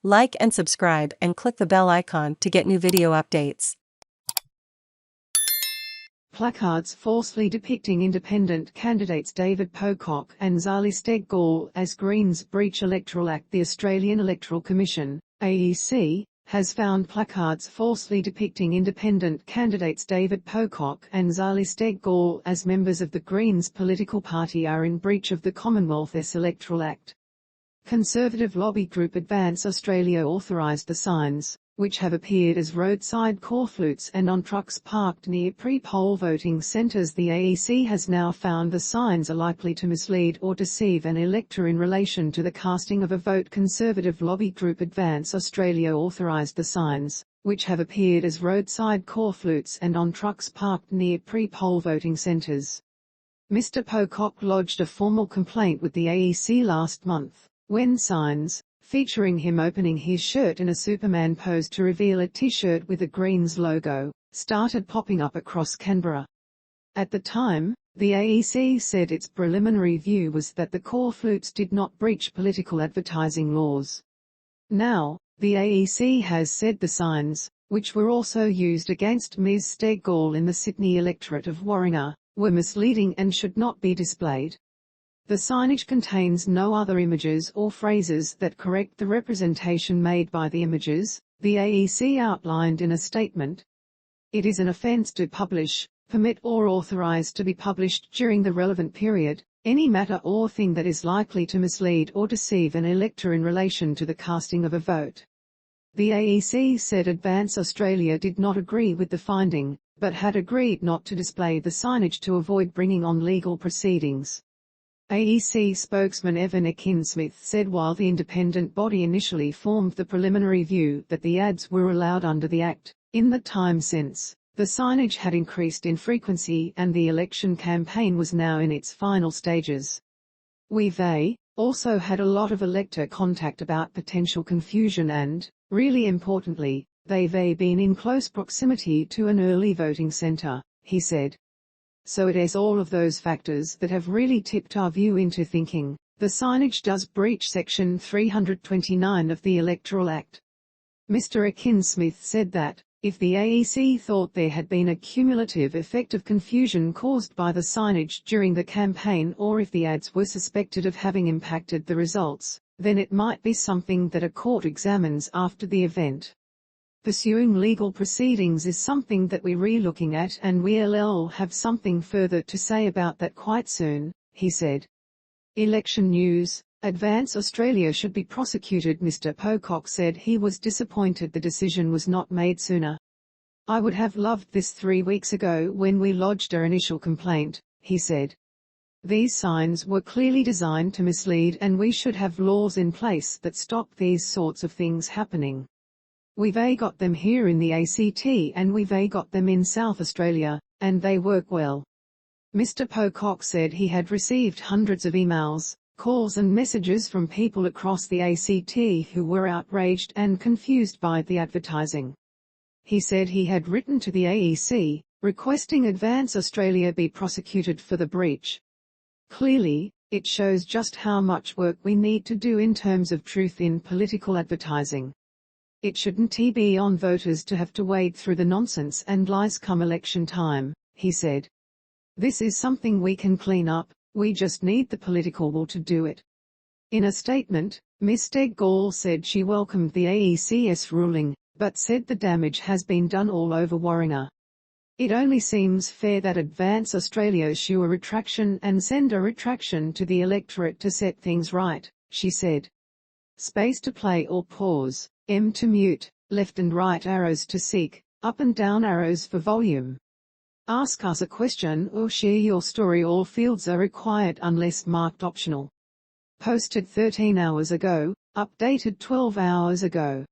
Like and subscribe and click the bell icon to get new video updates. Placards falsely depicting independent candidates David Pocock and Zali Steggall as Greens breach Electoral Act. The Australian Electoral Commission, AEC, has found placards falsely depicting independent candidates David Pocock and Zali Steggall as members of the Greens political party are in breach of the Commonwealth's Electoral Act. Conservative lobby group Advance Australia authorised the signs, which have appeared as roadside corflutes and on trucks parked near pre-poll voting centres. The AEC has now found the signs are likely to mislead or deceive an elector in relation to the casting of a vote. Conservative lobby group Advance Australia authorised the signs, which have appeared as roadside corflutes and on trucks parked near pre-poll voting centres. Mr. Pocock lodged a formal complaint with the AEC last month, when signs, featuring him opening his shirt in a Superman pose to reveal a T-shirt with a Greens logo, started popping up across Canberra. At the time, the AEC said its preliminary view was that the corflutes did not breach political advertising laws. Now, the AEC has said the signs, which were also used against Ms. Steggall in the Sydney electorate of Warringah, were misleading and should not be displayed. The signage contains no other images or phrases that correct the representation made by the images, the AEC outlined in a statement. It is an offence to publish, permit or authorise to be published during the relevant period, any matter or thing that is likely to mislead or deceive an elector in relation to the casting of a vote. The AEC said Advance Australia did not agree with the finding, but had agreed not to display the signage to avoid bringing on legal proceedings. AEC spokesman Evan Akin-Smith said while the independent body initially formed the preliminary view that the ads were allowed under the Act, in the time since, the signage had increased in frequency and the election campaign was now in its final stages. We've also had a lot of elector contact about potential confusion and, really importantly, they've been in close proximity to an early voting centre, he said. So it is all of those factors that have really tipped our view into thinking the signage does breach Section 329 of the Electoral Act. Mr. Akin-Smith said that, if the AEC thought there had been a cumulative effect of confusion caused by the signage during the campaign or if the ads were suspected of having impacted the results, then it might be something that a court examines after the event. Pursuing legal proceedings is something that we're re-looking at and we'll have something further to say about that quite soon, he said. Election news: Advance Australia should be prosecuted. Mr. Pocock said he was disappointed the decision was not made sooner. I would have loved this 3 weeks ago when we lodged our initial complaint, he said. These signs were clearly designed to mislead and we should have laws in place that stop these sorts of things happening. We've got them here in the ACT and we've got them in South Australia, and they work well. Mr. Pocock said he had received hundreds of emails, calls and messages from people across the ACT who were outraged and confused by the advertising. He said he had written to the AEC, requesting Advance Australia be prosecuted for the breach. Clearly, it shows just how much work we need to do in terms of truth in political advertising. It shouldn't be on voters to have to wade through the nonsense and lies come election time, he said. This is something we can clean up, we just need the political will to do it. In a statement, Ms. Steggall said she welcomed the AEC's ruling, but said the damage has been done all over Warringah. It only seems fair that Advance Australia issue a retraction and send a retraction to the electorate to set things right, she said. Space to play or pause. M to mute, left and right arrows to seek, up and down arrows for volume. Ask us a question or share your story. All fields are required unless marked optional. Posted 13 hours ago, updated 12 hours ago.